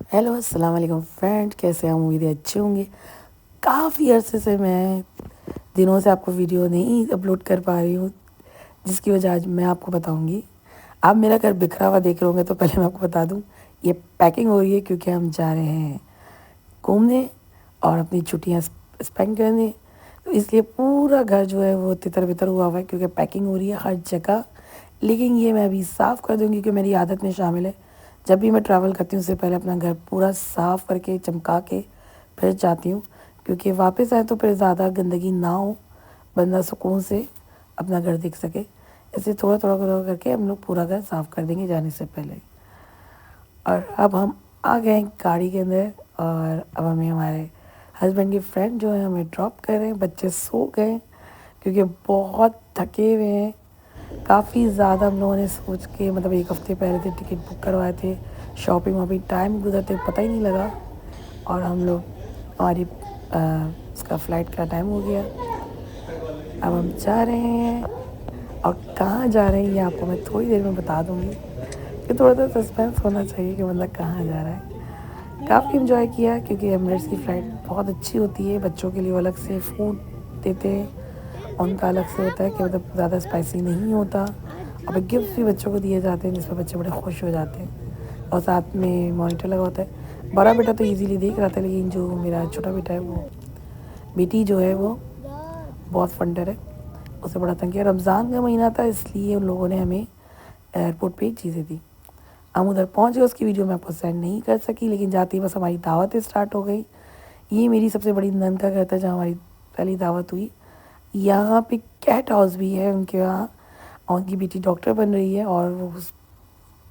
Hello अस्सलाम वालेकुम friend, कैसे हैं? उम्मीद है अच्छे होंगे। काफ़ी अरसे से मैं दिनों से आपको वीडियो नहीं अपलोड कर पा रही हूँ, जिसकी वजह आज मैं आपको बताऊँगी। आप मेरा घर बिखरा हुआ देख रहे होंगे, तो पहले मैं आपको बता दूँ, ये पैकिंग हो रही है क्योंकि हम जा रहे हैं घूमने और अपनी छुट्टियाँ स्पेंड करने। तो इसलिए पूरा घर जो है वो तितर-बितर हुआ हुआ है क्योंकि पैकिंग हो रही है हर जगह। लेकिन ये मैं अभी साफ़ कर दूँगी क्योंकि मेरी आदत में शामिल है। जब भी मैं ट्रैवल करती हूँ उससे पहले अपना घर पूरा साफ़ करके चमका के फिर जाती हूँ, क्योंकि वापस आए तो फिर ज़्यादा गंदगी ना हो, बंदा सुकून से अपना घर देख सके। ऐसे थोड़ा-थोड़ा करके हम लोग पूरा घर साफ़ कर देंगे जाने से पहले। और अब हम आ गए हैं गाड़ी के अंदर और अब हमें हमारे हस्बैंड की फ्रेंड जो है हमें ड्रॉप कर रहे हैं। बच्चे सो गए क्योंकि बहुत थके हुए हैं। काफ़ी ज़्यादा हम लोगों ने सोच के मतलब 1 हफ़्ते पहले से टिकट बुक करवाए थे। शॉपिंग-वॉपिंग टाइम गुज़रते पता ही नहीं लगा और हम लोग हमारी उसका फ़्लाइट का टाइम हो गया। अब हम जा रहे हैं और कहाँ जा रहे हैं ये आपको मैं थोड़ी देर में बता दूँगी। कि थोड़ा-सा सस्पेंस होना चाहिए कि बंदा कहाँ जा रहा है। काफ़ी एन्जॉय किया क्योंकि एमिरेट्स की फ़्लाइट बहुत अच्छी होती है। बच्चों के लिए वो अलग से फूड देते हैं। उनका अलग से होता है कि मतलब ज़्यादा स्पाइसी नहीं होता और फिर गिफ्ट्स भी बच्चों को दिए जाते हैं जिसमें बच्चे बड़े खुश हो जाते हैं और साथ में मॉनिटर लगा होता है। बड़ा बेटा तो ईज़िली देख रहा था, लेकिन जो मेरा छोटा बेटा है वो बेटी जो है वो बहुत फंडर है। उसे बड़ा तंग किया। रमज़ान का महीना था इसलिए उन लोगों ने हमें एयरपोर्ट पे ही चीज़ें दी। हम उधर पहुँच गए, उसकी वीडियो मैं आपको सेंड नहीं कर सकी, लेकिन जाते ही बस हमारी दावतें स्टार्ट हो गई। ये मेरी सबसे बड़ी नंद का घर था जहाँ हमारी पहली दावत हुई। यहाँ पे कैट हाउस भी है उनके यहाँ और उनकी बेटी डॉक्टर बन रही है और वो उस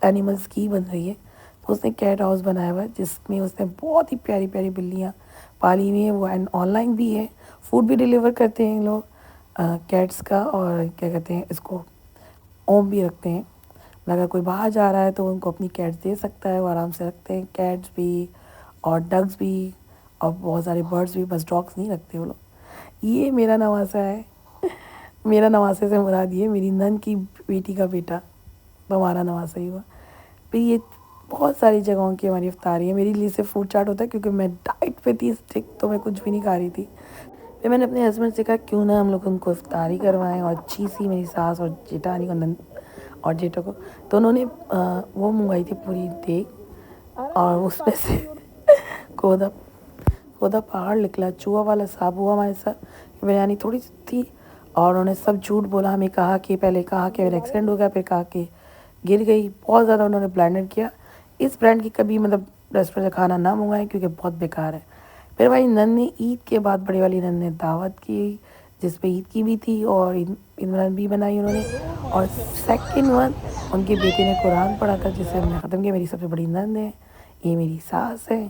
एनिमल्स की बन रही है। तो उसने कैट हाउस बनाया हुआ है जिसमें उसने बहुत ही प्यारी-प्यारी बिल्लियाँ पाली हुई हैं। वो एंड ऑनलाइन भी है, फूड भी डिलीवर करते हैं लोग कैट्स का, और क्या कहते हैं इसको, होम भी रखते हैं। अगर कोई बाहर जा रहा है तो उनको अपनी कैट्स दे सकता है, वो आराम से रखते हैं, कैट्स भी और डग्स भी और बहुत सारे बर्ड्स भी, बस डॉग्स नहीं रखते वो लोग। ये मेरा नवासा है। मेरा नवासे से मुराद ये मेरी नंद की बेटी का बेटा, तो हमारा नवासा ही हुआ। फिर ये बहुत सारी जगहों की हमारी इफ्तारी है। मेरे लिए सिर्फ फूड चार्ट होता है क्योंकि मैं डाइट पे थी स्ट्रिक्ट, तो मैं कुछ भी नहीं खा रही थी। फिर मैंने अपने हस्बैंड से कहा क्यों ना हम लोग उनको इफ्तारी करवाएं, और अच्छी सी मेरी सास और जेठानी को नंद और जेठा को, तो उन्होंने वो मंगवाई थी पूरी देग और उसमें से कोदा कोदा पहाड़ निकला। चूहा वाला साहब हुआ हमारे साथ। बिरयानी थोड़ी सी थी और उन्होंने सब झूठ बोला। हमें कहा कि पहले कहा कि मेरा एक्सीडेंट हो गया, फिर कहा कि गिर गई। बहुत ज़्यादा उन्होंने ब्लेंडर किया। इस ब्रांड की कभी मतलब रेस्टोरेंट से खाना ना मंगवाएं क्योंकि बहुत बेकार है। फिर हमारी नंद ने ईद के बाद, बड़ी वाली नंद ने दावत की जिसपे ईद की भी थी और इमरान भी बनाई उन्होंने। और सेकंड वन उनके बेटे ने कुरान पढ़ा था जिसे हमने ख़त्म किया। मेरी सबसे बड़ी नंद है, ये मेरी सास है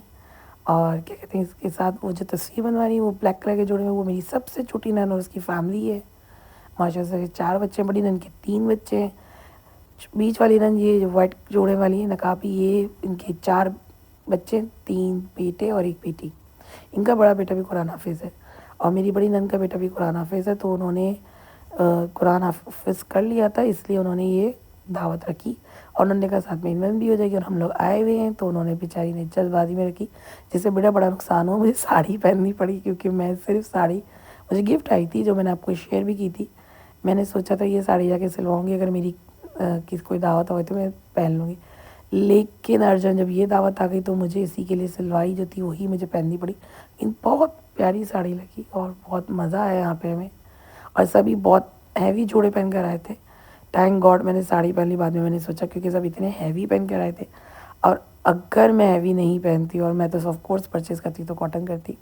और क्या कहते हैं इसके साथ वो जो तस्वीर बनवा रही है वो ब्लैक कलर के जोड़े में, वो मेरी सबसे छोटी नंद और उसकी फैमिली है। माशाल्लाह से 4 बच्चे हैं, बड़ी नंद के 3 बच्चे हैं। बीच वाली नंद ये जो वाइट जोड़े वाली है नकाबी, ये इनके 4 बच्चे, 3 बेटे और 1 बेटी। इनका बड़ा बेटा भी कुरान हाफिज़ है और मेरी बड़ी नंद का बेटा भी कुरान हाफिज़ है। तो उन्होंने कुरान हाफिज़ कर लिया था, इसलिए उन्होंने ये दावत रखी और उन्होंने कहा साथ में इन्वेंट भी हो जाएगी और हम लोग आए हुए हैं, तो उन्होंने बेचारी ने जल्दबाजी में रखी, जिससे बड़ा नुकसान हुआ। मुझे साड़ी पहननी पड़ी क्योंकि मैं सिर्फ साड़ी, मुझे गिफ्ट आई थी जो मैंने आपको शेयर भी की थी। मैंने सोचा था ये साड़ी जाके सिलवाऊंगी, अगर मेरी किसी कोई दावत हो तो मैं पहन लूँगी। लेकिन अर्जन जब ये दावत आ गई तो मुझे इसी के लिए सिलवाई जो थी वही मुझे पहननी पड़ी। इन बहुत प्यारी साड़ी लगी और बहुत मज़ा आया यहाँ पे हमें। और सभी बहुत हैवी जोड़े पहन कर आए थे। थैंक गॉड मैंने साड़ी पहन ली बाद में, मैंने सोचा क्योंकि सब इतने हैवी पहन कर आए थे और अगर मैं हैवी नहीं पहनती और मैं तो ऑफ कोर्स परचेज़ करती तो कॉटन करती।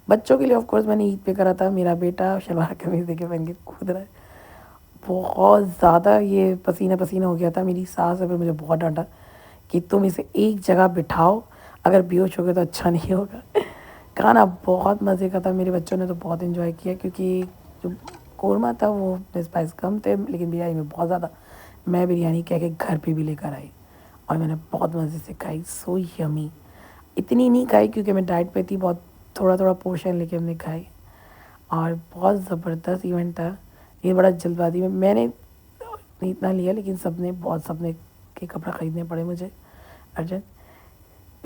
बच्चों के लिए ऑफ कोर्स मैंने ईद पे करा था। मेरा बेटा शलवार कमीज़ देके पहन के कूद रहा है। बहुत ज़्यादा ये पसीना-पसीना हो गया था। मेरी सास ने फिर मुझे बहुत डाँटा कि तुम इसे एक जगह बिठाओ, अगर बेहोश हो गए तो अच्छा नहीं होगा। खाना बहुत मज़े का था। मेरे बच्चों ने तो बहुत एन्जॉय किया क्योंकि जो कोरमा था वो में स्पाइस कम थे, लेकिन बिरयानी में बहुत ज़्यादा। मैं बिरयानी कह के घर पे भी लेकर आई और मैंने बहुत मज़े से खाई। So yummy. इतनी नहीं खाई क्योंकि मैं डाइट पे थी, बहुत थोड़ा-थोड़ा पोर्शन लेके हमने खाई और बहुत ज़बरदस्त इवेंट था। ये बड़ा जल्दबाज़ी में मैंने नहीं इतना लिया, लेकिन सबने के कपड़े ख़रीदने पड़े मुझे अर्जेंट।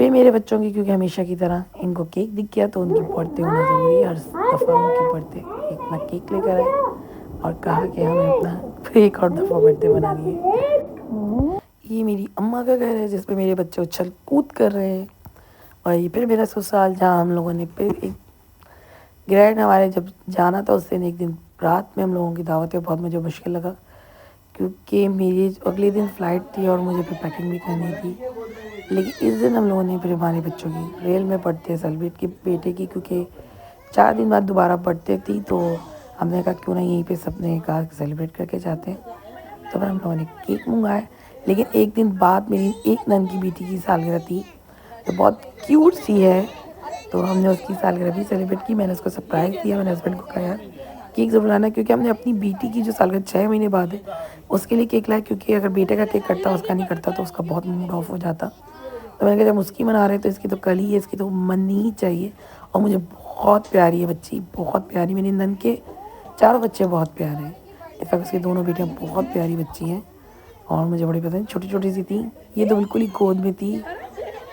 फिर मेरे बच्चों की, क्योंकि हमेशा की तरह इनको केक दिख गया तो उनकी बर्थडे होना ज़रूरी है, हर दफ़ा उनकी बर्थडे अपना केक लेकर आए और कहा कि हमें अपना फिर एक और दफ़ा बर्थडे मनानी है। ये मेरी अम्मा का घर है जिसपे मेरे बच्चे उछल कूद कर रहे हैं। और ये फिर मेरा ससुराल जहाँ हम लोगों ने फिर एक ग्रैंड हमारे जब जाना था उस दिन एक दिन रात में हम लोगों की दावत है। बहुत मुझे मुश्किल लगा क्योंकि मेरी अगले दिन फ़्लाइट थी और मुझे फिर पैकिंग भी करनी थी। लेकिन इस दिन हम लोगों ने फिर हमारे बच्चों की रेल में बर्थडे सेलिब्रेट की, बेटे की, क्योंकि 4 दिन बाद दोबारा बर्थडे थी तो हमने कहा क्यों ना यहीं पे सबने कहा सेलिब्रेट करके जाते हैं। तो फिर हम लोगों ने केक मंगाया। लेकिन एक दिन बाद मेरी एक नंद की बेटी की सालगिरह थी तो बहुत क्यूट सी है तो हमने उसकी सालगिरह भी सेलिब्रेट की। मैंने उसको सरप्राइज़ दिया, मैंने हस्बैंड को कहा यार केक ज़रूर लाना, क्योंकि हमने अपनी बेटी की जो सालगिरह 6 महीने बाद है उसके लिए केक लाया, क्योंकि अगर बेटे का केक कटता उसका नहीं कटता तो उसका बहुत मूड ऑफ हो जाता। तो मैंने कहा जब उसकी मना रहे तो इसकी तो कल ही है, इसकी तो मननी ही चाहिए। और मुझे बहुत प्यारी है बच्ची, बहुत प्यारी। मेरी नंद के चारों बच्चे बहुत प्यारे हैं, इनफैक्ट उसकी दोनों बेटियाँ बहुत प्यारी बच्ची हैं और मुझे बड़ी पसंद। छोटी छोटी सी थी, ये तो बिल्कुल ही गोद में थी,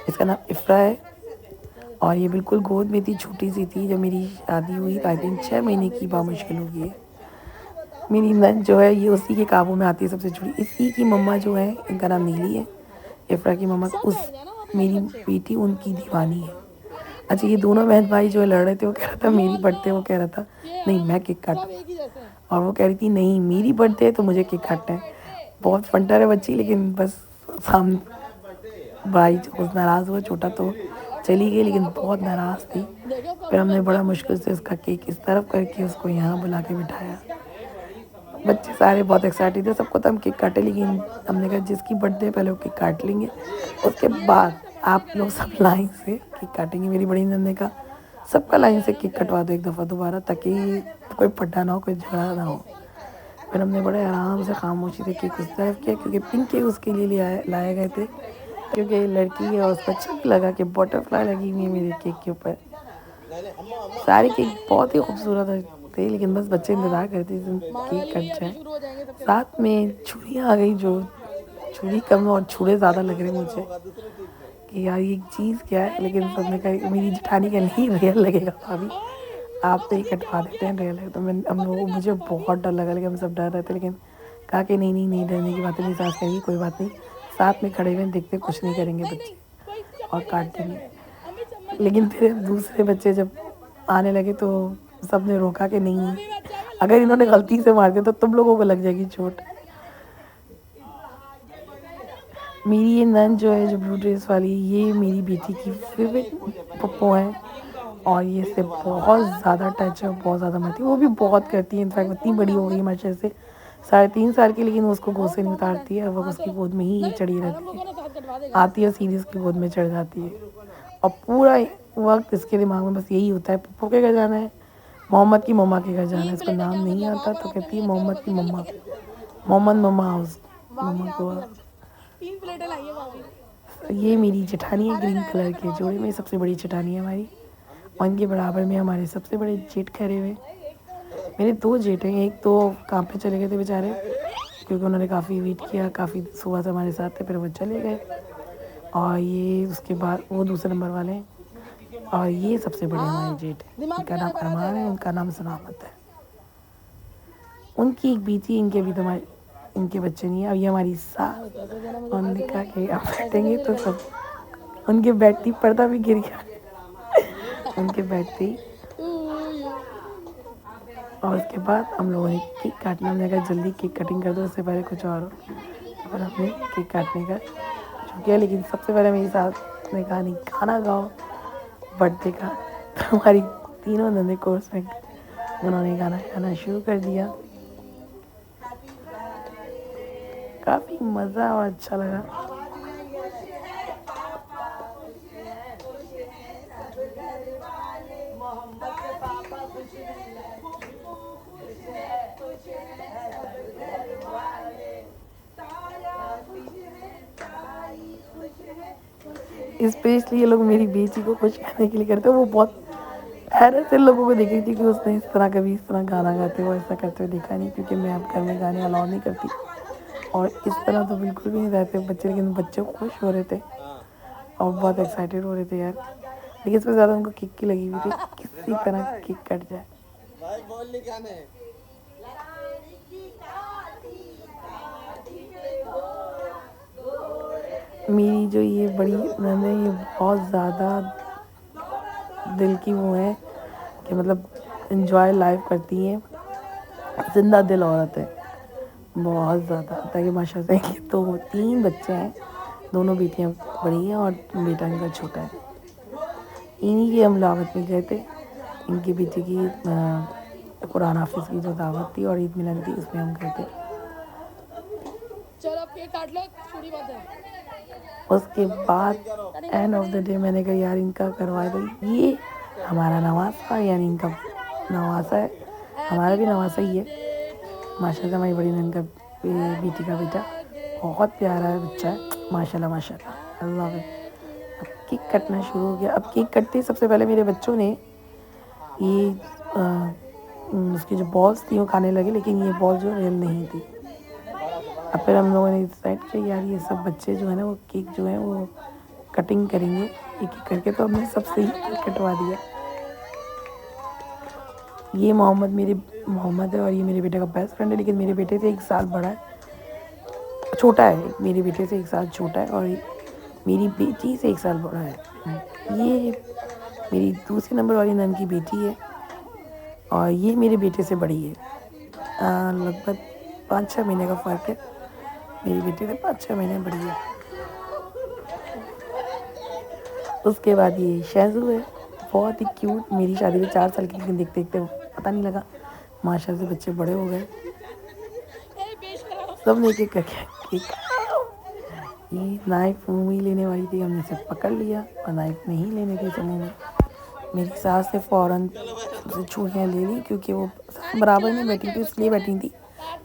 इसका नाम इफ़रा है और ये बिल्कुल गोद में थी, छोटी सी थी। जब मेरी शादी हुई तो आई थिंक 6 महीने की बामुश्किल हो गई है। मेरी नंद जो है ये उसी के काबू में आती है, सबसे छोटी। इसी की मम्मा जो है इनका नाम नीली है, इफ़रा की मम्मा। उस मेरी बेटी उनकी दीवानी है। अच्छा ये दोनों बहन भाई जो लड़ रहे थे वो कह रहा था मेरी बर्थडे, वो कह रहा था नहीं मैं केक काटूँ, और वो कह रही थी नहीं मेरी बर्थडे है तो मुझे केक काटना है। बहुत फंटर है बच्ची, लेकिन बस सामने भाई जो कुछ नाराज़ हुआ, छोटा तो चली गई लेकिन बहुत नाराज़ थी। फिर हमने बड़ा मुश्किल से उसका केक इस तरफ करके उसको यहाँ बुला के बिठाया। बच्चे सारे बहुत एक्साइटेड थे, सबको तो हम केक काटे, लेकिन हमने कहा जिसकी बर्थडे पहले वो केक काट लेंगे, उसके बाद आप लोग सब लाइन से केक काटेंगे। मेरी बड़ी नंद ने कहा सबका लाइन से केक कटवा दो एक दफ़ा दोबारा, ताकि कोई पड्डा ना हो, कोई झगड़ा ना हो। फिर हमने बड़े आराम से खामोशी से केक उस तरफ किया, क्योंकि पिंक केक उसके लिए लाए गए थे, क्योंकि लड़की है और उसको अच्छा भी लगा कि बटरफ्लाई लगी हुई है मेरे केक के ऊपर। सारे केक बहुत ही खूबसूरत थे, लेकिन बस बच्चे इंतज़ार करते थे केक कट जाए। साथ में छुरियाँ आ गई, जो छुरी कम और छुरे ज़्यादा लग रहे मुझे कि यार ये चीज़ क्या है। लेकिन सबने कहा मेरी जेठानी का नहीं रियल लगेगा भाभी, आप तो ही कटवा देते हैं रियल है। तो मैं हम लोगों को, मुझे बहुत डर लगा, लेकिन हम सब डर रहे थे, लेकिन कहा कि नहीं नहीं नहीं डरने की बात नहीं, सास कहेगी कोई बात नहीं, साथ में खड़े हुए देखते कुछ नहीं करेंगे बच्चे और काट देंगे। लेकिन फिर दूसरे बच्चे जब आने लगे तो सबने रोका कि नहीं, अगर इन्होंने गलती से मार दिया तो तुम लोगों को लग जाएगी चोट। मेरी ये नंद जो है, जो ब्लू ड्रेस वाली, ये मेरी बेटी की फेवरेट पप्पो है और ये इससे बहुत ज़्यादा टच है, बहुत ज़्यादा मरती है। वो भी बहुत करती है, इनफैक्ट इतनी बड़ी हो गई हमारे से 3.5 साल की, लेकिन वो उसको गोद से नहीं उतारती है, वो उसकी गोद में ही चढ़ी रहती है, आती है सीधे उसकी गोद में चढ़ जाती है। और पूरा वक्त इसके दिमाग में बस यही होता है पप्पो के घर जाना है, मोहम्मद की मम्मा के घर जाना है। इसको नाम नहीं आता तो कहती है मोहम्मद की मम्मा, मोहम्मद मम्मा हाउस, मम्मा को। 3 प्लेटें लाई है भाभी। ये मेरी जेठानी है, ग्रीन कलर के जोड़े में सबसे बड़ी जेठानी है हमारी, और इनके बराबर में हमारे सबसे बड़े जेठ खड़े हुए। मेरे 2 जेठ हैं, एक तो काम पे चले गए थे बेचारे, क्योंकि उन्होंने काफ़ी वेट किया, काफ़ी सुबह से हमारे साथ थे, फिर वो चले गए। और ये उसके बाद वो दूसरे नंबर वाले हैं, और ये सबसे बड़े हमारे जेठ हैं, इनका नाम अरमान है, उनका नाम सलामत है। उनकी एक बेटी, इनके भी तो हमारे, इनके बच्चे नहीं है। और ये हमारी सास, उन्होंने कहा कि आप बैठेंगे तो सब, उनके बैठती पर्दा भी गिर गया उनके बैठते ही। और उसके बाद हम लोगों ने केक काटना, हमने कहा जल्दी केक कटिंग कर दो, उससे पहले कुछ और हो। और हमने केक काटने का शुरू किया, लेकिन सबसे पहले मेरी सास ने कहा नहीं खाना खाओ बर्थडे का। तो हमारी तीनों नंदे कोर्स में उन्होंने खाना खाना शुरू कर दिया। काफ़ी मज़ा और अच्छा लगा। स्पेशली ये लोग मेरी बेटी को खुश करने के लिए करते हैं। वो बहुत हैरत से लोगों को देख रही थी कि उसने इस तरह कभी इस तरह गाना गाते हुए ऐसा करते हुए देखा नहीं, क्योंकि मैं अब घर में गाने अलाउ नहीं करती और इस तरह तो बिल्कुल भी नहीं रहते बच्चे, लेकिन बच्चे खुश हो रहे थे। और बहुत एक्साइटेड हो रहे थे यार, लेकिन इसमें ज़्यादा उनको किक की लगी हुई थी, किसी तरह किक कट जाए। भाई बोल निकाने मेरी जो ये बड़ी नंद है, ये बहुत ज़्यादा दिल की वो है कि मतलब इन्जॉय लाइफ करती हैं, जिंदा दिल औरत है बहुत ज़्यादा। ताकि माशा से तो 3 बच्चे हैं, दोनों बेटियां बड़ी हैं और बेटा इनका छोटा है। इन्हीं की हम दावत में गए थे, इनकी बेटी की कुरान हाफिज की जो दावत थी और ईद मिलन थी, उसमें हम गए थे। चलो केक काट लो, छोटी बात है। उसके बाद एंड ऑफ द डे मैंने कहा यार इनका करवाए दो, ये हमारा नवासा यानी इनका नवासा है, हमारा भी नवासा ही है। माशाल्लाह हमारी बड़ी नंद का बेटी का बेटा बहुत प्यारा है बच्चा है, माशाल्लाह माशाल्लाह अल्लाह। अब केक कटना शुरू हो गया। अब केक कटते सबसे पहले मेरे बच्चों ने ये उसकी जो बॉल्स थी वो खाने लगे, लेकिन ये बॉल जो रियल नहीं थी। अब फिर हम लोगों ने डिसाइड किया यार ये सब बच्चे जो है ना वो केक जो है वो कटिंग करेंगे एक एक करके, तो हमने सबसे ही केक कटवा दिया। ये मोहम्मद है और ये मेरे बेटे का बेस्ट फ्रेंड है, लेकिन मेरे बेटे से 1 साल बड़ा है, छोटा है, मेरे बेटे से 1 साल छोटा है, और मेरी बेटी से 1 साल बड़ा है। ये मेरी दूसरे नंबर वाली नंद की बेटी है और ये मेरे बेटे से बड़ी है, लगभग 5-6 महीने का फ़र्क है। मेरी बेटी से 5-6 महीने बड़ी है। उसके बाद ये शैज़ू है, बहुत ही क्यूट। मेरी शादी में 4 साल की, लेकिन देखते देखते पता नहीं लगा माशाल्लाह से बच्चे बड़े हो गए। सब ने एक करके ये नाइफ मुँह में लेने वाली थी, हमने इसे पकड़ लिया और नाइफ नहीं लेने दी इसे मुँह में। मेरी सास ने फ़ौरन उसे छुरियाँ ले ली, क्योंकि वो बराबर में बैठी थी इसलिए बैठी थी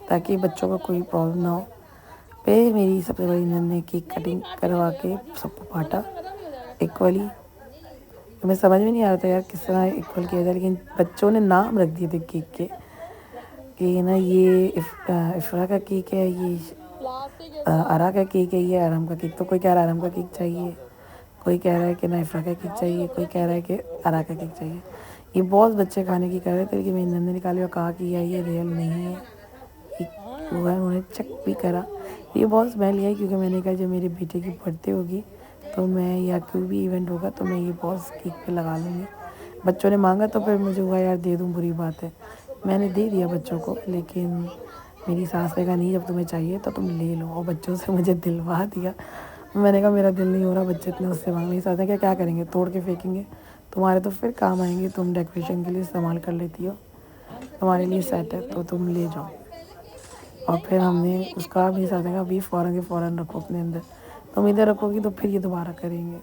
ताकि बच्चों को कोई प्रॉब्लम ना हो। फिर मेरी सबसे बड़ी नंद ने केक कटिंग करवा के सबको बांटा इक्वली। हमें समझ में नहीं आ रहा था यार किस तरह इक्वल किया जाए, लेकिन बच्चों ने नाम रख दिए थे केक के कि ना ये इफ़रा का केक है, ये आरा का केक है, ये आराम का केक। तो कोई कह रहा है आराम का केक चाहिए, कोई कह रहा है कि ना इफ़रा का केक चाहिए, कोई कह रहा है कि आरा का केक चाहिए। ये बहुत बच्चे खाने की कर रहे थे, लेकिन मेरी नंद ने निकाली और कहा कि यार ये रियल नहीं है, वो है। उन्होंने चेक भी करा, ये बहुत स्मेल है, क्योंकि मैंने कहा जब मेरे बेटे की बर्थडे होगी तो मैं या कोई भी इवेंट होगा तो मैं ये बॉस केक पे लगा लूँगी। बच्चों ने मांगा तो फिर मुझे हुआ यार दे दूँ, बुरी बात है। मैंने दे दिया बच्चों को, लेकिन मेरी सास ने कहा नहीं जब तुम्हें चाहिए तो तुम ले लो, और बच्चों से मुझे दिलवा दिया। मैंने कहा मेरा दिल नहीं हो रहा, बच्चे इतने उससे मांग। मेरी सास ने क्या करेंगे, तोड़ के फेंकेंगे, तुम्हारे तो फिर काम आएंगे, तुम डेकोरेशन के लिए इस्तेमाल कर लेती हो, तुम्हारे लिए सेट है तो तुम ले जाओ। और फिर हमने उसका भी साथ कहा अभी फ़ौरन के फ़ौरन रखो अपने अंदर, तुम इधर रखोगी तो फिर ये दोबारा करेंगे।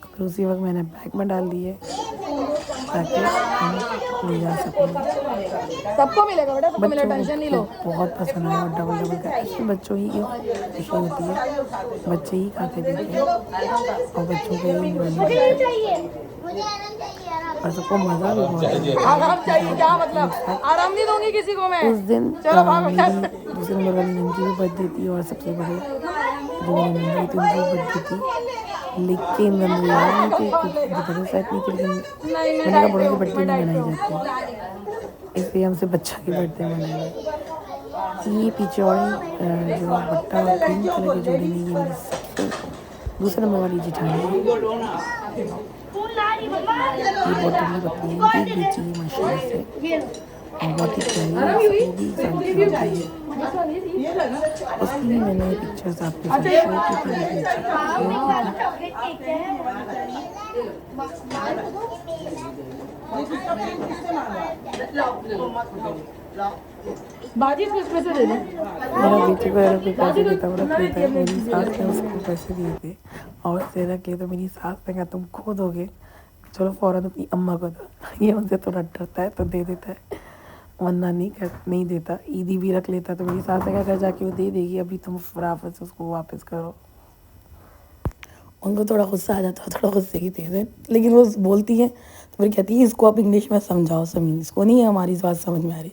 तो फिर उसी वक्त मैंने बैग में डाल दिए ताकि हम ले जा सकें। सबको मिलेगा बेटा, सबको मिलेगा, टेंशन नहीं लो। बहुत पसंद आया, और डबल डबल का ऐसे बच्चों ही की खुशी होती है, बच्चे ही खाते पीते हैं और बच्चों को ही इंजॉय और सबको मज़ा भी बहुत आता। आराम चाहिए क्या मतलब, आराम नहीं दूंगी किसी को मैं। उस दिन मेरी दूसरे नंबर वाली नंद की भी बर्थडे थी और सबसे बड़े जो मेरी नंद थी उनकी बर्थडे थी, लेकिन नंद याद नहीं थे क्योंकि बड़े साथ नहीं थे। लेकिन मैंने कहा बड़ों की बर्थडे नहीं मनाई जाती, इसलिए हमसे बच्चा की बर्थडे मनाई। ये पीछे वाली जो बट्टा और ग्रीन कलर की जोड़ी नहीं, ये मेरी सबसे दूसरे नंबर वाली जेठानी है। ये बहुत तगड़ी बकरी है, ये बेची है माशाल्लाह से और बहुत ही प्यारी है, वो भी साल की होती है। उसकी भी मैंने पिक्चर्स आपके साथ शेयर की थी। बाजी इसमें से दे दो। मेरा बेटे को एरोप्लेन पैसे देता बड़ा देता है, मेरी सास ने उसको पैसे दिए थे और उससे रख लिए, तो मेरी सास ने कहा तुम खो दोगे, चलो फ़ौरन अपनी अम्मा को दो। ये उनसे थोड़ा डरता है तो दे देता है, वरना नहीं देता। ईदी भी रख लेता, तो मेरी सास ने कहा घर जाके वो दे देगी, अभी तुम फटाफट से उसको वापस करो। उनको थोड़ा गुस्सा आ जाता है, थोड़ा गुस्से की तेज़ है, लेकिन वो बोलती है तो फिर कहती है इसको आप इंग्लिश में समझाओ, समीन इसको नहीं है हमारी बात समझ में आ रही,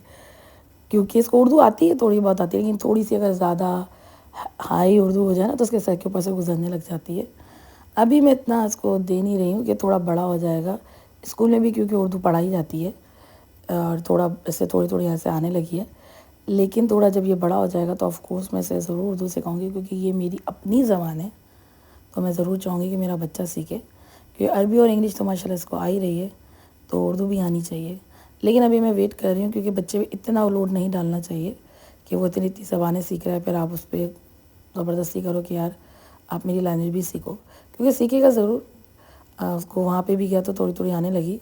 क्योंकि इसको उर्दू आती है, थोड़ी बहुत आती है, लेकिन थोड़ी सी अगर ज़्यादा हाई उर्दू हो जाए ना तो उसके सर के ऊपर से गुजरने लग जाती है। अभी मैं इतना इसको दे नहीं रही हूँ कि थोड़ा बड़ा हो जाएगा स्कूल में भी, क्योंकि उर्दू पढ़ाई जाती है और थोड़ा इससे थोड़ी थोड़ी यहाँ से आने लगी है। लेकिन थोड़ा जब ये बड़ा हो जाएगा तो ऑफ़ कोर्स मैं इसे ज़रूर उर्दू सिखाऊंगी, क्योंकि ये मेरी अपनी ज़बान है। तो मैं ज़रूर चाहूँगी कि मेरा बच्चा सीखे, क्योंकि अरबी और इंग्लिश तो माशाल्लाह इसको आ ही रही है, तो उर्दू भी आनी चाहिए। लेकिन अभी मैं वेट कर रही हूँ, क्योंकि बच्चे पे इतना लोड नहीं डालना चाहिए कि वो इतनी इतनी ज़बानें सीख रहा है, फिर आप उस पर ज़बरदस्ती करो कि यार आप मेरी लैंग्वेज भी सीखो, क्योंकि सीखेगा ज़रूर। उसको वहाँ पे भी गया तो थोड़ी थोड़ी आने लगी,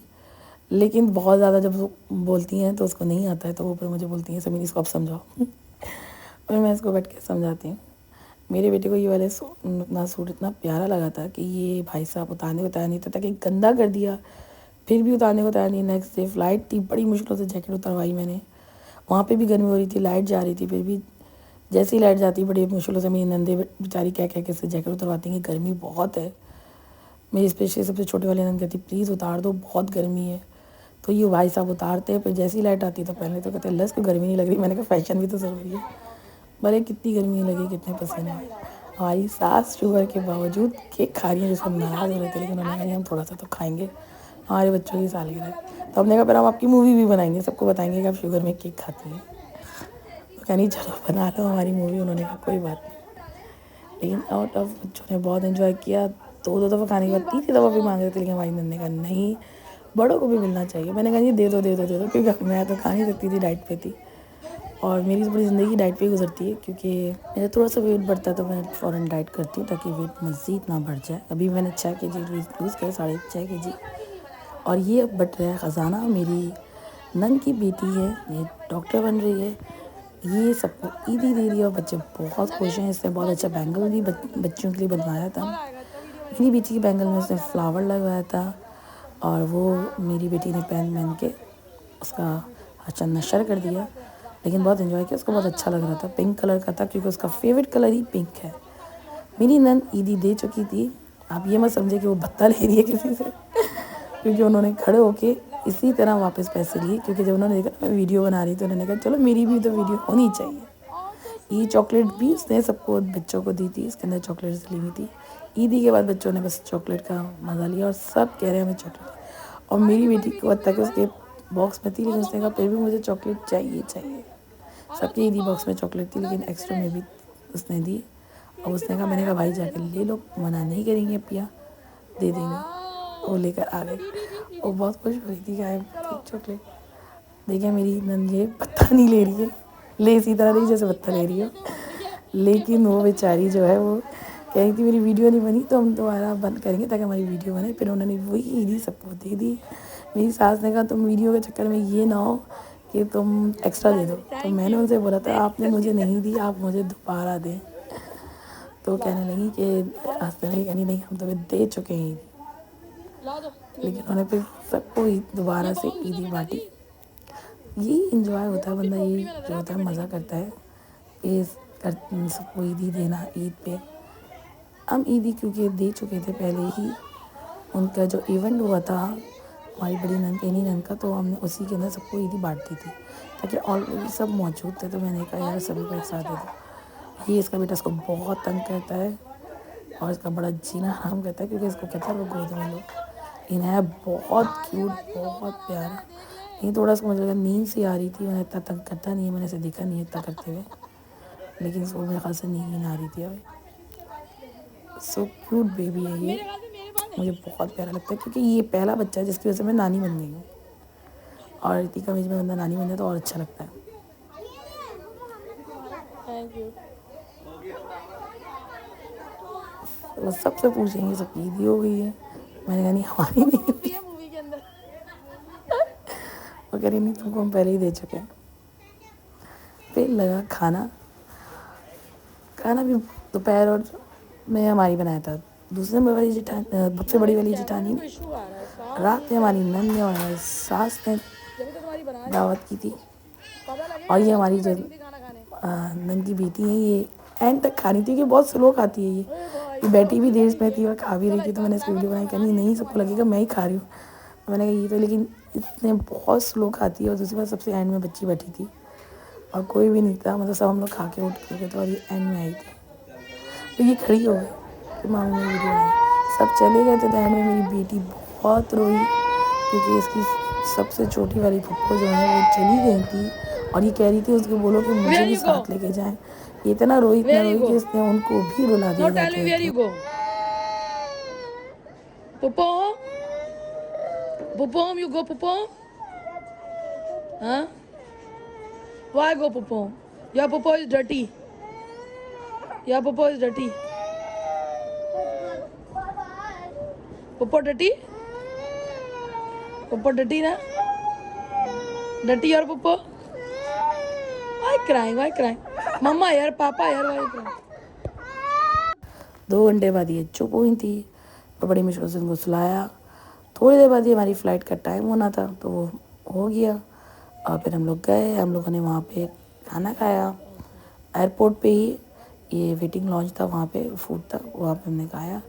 लेकिन बहुत ज़्यादा जब वो बोलती हैं तो उसको नहीं आता है, तो वो फिर मुझे बोलती हैं समीर इसको आप समझाओ। फिर मैं इसको बैठ के समझाती हूँ। मेरे बेटे को ये वाले अपना सूट इतना प्यारा लगा था कि ये भाई साहब उतारने को तैयार नहीं था, ताकि गंदा कर दिया, फिर भी उतारने को तैयार नहीं। नेक्स्ट डे फ्लाइट थी, बड़ी मुश्किलों से जैकेट उतरवाई मैंने। वहाँ पे भी गर्मी हो रही थी, लाइट जा रही थी, फिर भी जैसे ही लाइट जाती बड़ी मुश्किलों से मेरी नंदे बेचारी कह कह के से जैकेट उतरवाती हैं कि गर्मी बहुत है। मेरी स्पेशली सबसे छोटे वाली नंद कहती प्लीज़ उतार दो, बहुत गर्मी है। तो ये भाई साहब उतारते हैं, फिर जैसी लाइट आती है तो पहले तो कहते लस को गर्मी नहीं लग रही। मैंने कहा फैशन भी तो ज़रूरी है, भले कितनी गर्मी लगे, कितने पसीने आए। हमारी सास शुगर के बावजूद केक खा रही है, जिसको हम नाराज़ हो रहे थे, लेकिन उन्होंने कहा हम थोड़ा सा तो खाएंगे, हमारे बच्चों की सालगिरह है। तो हमने कहा फिर हम आपकी मूवी भी बनाएंगे, सबको बताएंगे कि आप शुगर में केक खाती हैं। तो कहनी चलो बना लो हमारी मूवी। उन्होंने कहा कोई बात नहीं। लेकिन आउट ऑफ बच्चों ने बहुत इन्जॉय किया। दो दफ़ा खाने के बाद तीसरी दफ़ा भी मांग रहे थे, लेकिन हमारी नंद ने कहा नहीं, बड़ों को भी मिलना चाहिए। मैंने कहा ये दे दो दे दो दे दो, क्योंकि मैं तो खा नहीं सकती थी, डाइट पे थी, और मेरी पूरी ज़िंदगी डाइट पे गुजरती है। क्योंकि मेरा थोड़ा सा वेट बढ़ता है तो मैं फ़ौरन डाइट करती हूँ, ताकि वेट मज़ीद ना बढ़ जाए। अभी मैंने 6 kg लूज़ किया, 6.5 kg। और ये अब बढ़ रहा है ख़जाना। मेरी नन की बेटी है, ये डॉक्टर बन रही है, ये सबको ईदी दे रही है और बच्चे बहुत खुश हैं। इसने बहुत अच्छा बैंगल भी बच्चियों के लिए बनवाया था। मेरी बेटी के बैंगल में उसने फ्लावर लगवाया था, और वो मेरी बेटी ने पहन पहन के उसका अच्छा नशर कर दिया। लेकिन बहुत इन्जॉय किया, उसको बहुत अच्छा लग रहा था। पिंक कलर का था, क्योंकि उसका फेवरेट कलर ही पिंक है। मेरी नन ईदी दे चुकी थी। आप ये मत समझे कि वो भत्ता ले रही है किसी से, क्योंकि उन्होंने खड़े होके इसी तरह वापस पैसे लिए, क्योंकि जब उन्होंने देखा मैं वीडियो बना रही तो उन्होंने कहा चलो मेरी भी तो वीडियो होनी चाहिए। ये चॉकलेट भी उसने सबको बच्चों को दी थी, इसके अंदर चॉकलेट्स ली हुई थी। ईदी के बाद बच्चों ने बस चॉकलेट का मज़ा लिया, और सब कह रहे हैं हमें चॉकलेट। और मेरी बेटी को हद तक उसके बॉक्स में थी, लेकिन उसने कहा फिर भी मुझे चॉकलेट चाहिए चाहिए। सबके ईदी बॉक्स में चॉकलेट थी, लेकिन एक्स्ट्रा में भी उसने दी। और उसने कहा, मैंने कहा भाई जाकर ले लो, मना नहीं करेंगे, पिया दे देंगे। वो लेकर आ गए, वो बहुत खुश हो रही थी कि आए चॉकलेट। देखिए मेरी नंद ये पत्ता नहीं ले रही है, ले इसी तरह रही जैसे पत्ता ले रही हो। लेकिन वो बेचारी जो है वो कह रही थी मेरी वीडियो नहीं बनी तो हम दोबारा बंद करेंगे ताकि हमारी वीडियो बने। फिर उन्होंने वही ईदी सबको दे दी। मेरी सास ने कहा तुम वीडियो के चक्कर में ये ना हो कि तुम एक्स्ट्रा दे दो। तो मैंने उनसे बोला था आपने मुझे नहीं दी, आप मुझे दोबारा दें। तो कहने लगी कि हंसने लगी, कहनी नहीं हम तुम्हें दे चुके हैं। लेकिन उन्होंने फिर सबको दोबारा से ईदी बांटी। यही इंजॉय होता है, बंदा ये जो होता है मज़ा करता है, ये सबको ईदी देना। ईद पे हम ईदी क्योंकि दे चुके थे पहले ही, उनका जो इवेंट हुआ था हमारी बड़ी नंद पेनी नंद का, तो हमने उसी के अंदर सबको ईदी बांट दी थी, ताकि ऑलरेडी सब मौजूद थे। तो मैंने कहा यार सभी को एक साथ दे दो। ये इसका बेटा इसको बहुत तंग करता है, और इसका बड़ा जीना हराम करता है, क्योंकि इसको कहता है वो गोद में लो। इन्हें है बहुत क्यूट, बहुत प्यारा। ये थोड़ा सा मुझे लगा नींद सी आ रही थी, मैंने इतना तंग करता नहीं है, मैंने इसे देखा नहीं है इतना करते हुए, लेकिन इसको मेरे ख्याल से नींद आ रही थी अभी। सो क्यूट बेबी है ये, मुझे बहुत प्यारा लगता है, क्योंकि ये पहला बच्चा है जिसकी वजह से मैं नानी बन गई हूँ। और इतनी कम एज में बंदा नानी बन जाए तो और अच्छा लगता है। Thank you. वो सबसे पूछेंगे सबकी ईदी हो गई है, मैंने कहा नहीं हमारी नहीं हुई है मूवी के अंदर। वो कह रही नहीं तुमको हम पहले ही दे चुके हैं। फिर लगा खाना। खाना भी दोपहर और में हमारी बनाया था। दूसरे बड़ी जेठानी, सबसे बड़ी वाली जेठानी ने, रात में हमारी नंद ने और हमारी सास ने दावत की थी। और ये हमारी जो नंद की बेटी है, ये एंड तक खा रही थी, कि बहुत स्लो खाती है ये बैठी भी देर में थी और खा भी रही थी। तो मैंने इसकी वीडियो बनाई, कहनी नहीं सबको लगेगा मैं ही खा रही हूँ। तो मैंने कहा ये तो, लेकिन इतने बहुत स्लो खाती है। और दूसरी बात सबसे एंड में बच्ची बैठी थी और कोई भी नहीं था, मतलब सब हम लोग खा के उठ गए थे, और ये एंड में आई थी। तो ये खड़ी हो गई कि मामू ने वीडियो बनाई। सब चले गए थे, तो एंड में मेरी बेटी बहुत रोई क्योंकि इसकी सबसे छोटी वाली फुप्पो जो है वो चली गई थी और ये कह रही थी उसको बोलो कि मुझे भी साथ लेके जाएं। ये इतना रोई कि इसने उनको भी रुला दिया जाके। Popo? Popo, you go Popo? Huh? Why go Popo? Your Popo is dirty. Your Popo is dirty. Popo dirty? Popo dirty na? Dirty your Popo? Why crying? Why crying? Mama here, Papa here, why you crying? 2 घंटे बाद ये चुप हुई थी और बड़ी मुश्किल से उनको सुलाया। थोड़ी देर बाद ही हमारी फ़्लाइट का टाइम होना था, तो वो हो गया और फिर हम लोग गए। हम लोगों ने वहाँ पे खाना खाया एयरपोर्ट पे ही, ये वेटिंग लॉन्च था वहाँ पे, फूड था वहाँ पे हमने खाया।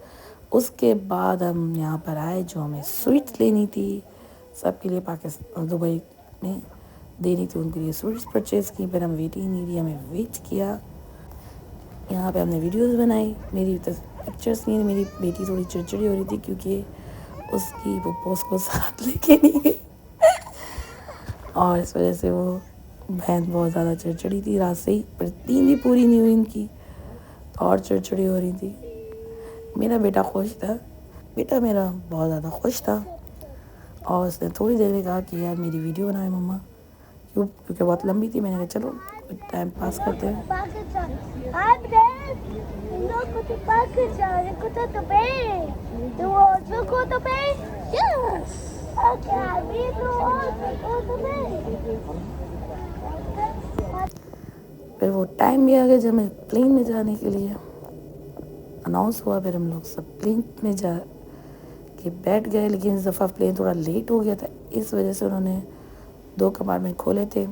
उसके बाद हम यहाँ पर आए, जो हमें स्वीट्स लेनी थी सबके लिए, पाकिस्तान दुबई में देनी थी उनके लिए स्वीट्स परचेज़ की। फिर हम वेटिंग एरिया में वेट किया। यहाँ पे हमने वीडियोस बनाई। मेरी पिक्चर्स नहीं, मेरी बेटी थोड़ी चिड़चिड़ी हो रही थी क्योंकि उसकी पप्पो उसको साथ लेके नहीं गई और इस वजह से वो बहन बहुत ज़्यादा चिड़चिड़ी थी रात से ही, पर नींद भी पूरी नहीं हुई इनकी, तो और चिड़चिड़ी हो रही थी। मेरा बेटा खुश था, बेटा मेरा बहुत ज़्यादा खुश था और उसने थोड़ी देर में कहा कि यार मेरी वीडियो बनाए मम्मा, क्योंकि बहुत लंबी थी। मैंने कहा चलो टाइम पास करते हैं। फिर वो टाइम भी आ गया जब हमें प्लेन में जाने के लिए अनाउंस हुआ। फिर हम लोग सब प्लेन में जा के बैठ गए, लेकिन इस दफ़ा प्लेन थोड़ा लेट हो गया था, इस वजह से उन्होंने 2 कंपार्टमेंट खोले थे,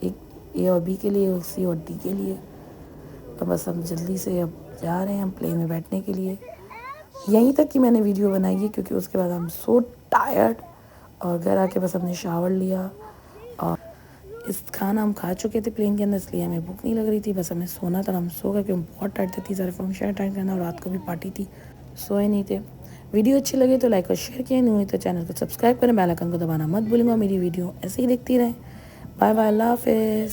एक ए और बी के लिए, एक सी और डी के लिए। तो बस हम जल्दी से अब जा रहे हैं हम प्लेन में बैठने के लिए। यहीं तक कि मैंने वीडियो बनाई है क्योंकि उसके बाद हम सो टायर्ड और घर आके बस हमने शावर लिया और इस खाना हम खा चुके थे प्लेन के अंदर, इसलिए हमें भूख नहीं लग रही थी। बस हमें सोना था, हम सो गए क्योंकि हम बहुत टाइट थे, सारे फंक्शन अटेंड करना और रात को भी पार्टी थी, सोए नहीं थे। वीडियो अच्छी लगी तो लाइक और शेयर किए, नहीं हुई तो चैनल को सब्सक्राइब करें, बेल आइकन को दबाना मत भूलूंगा। मेरी वीडियो ऐसे ही देखती रहें। बाय बाय, अल्लाह हाफिज़।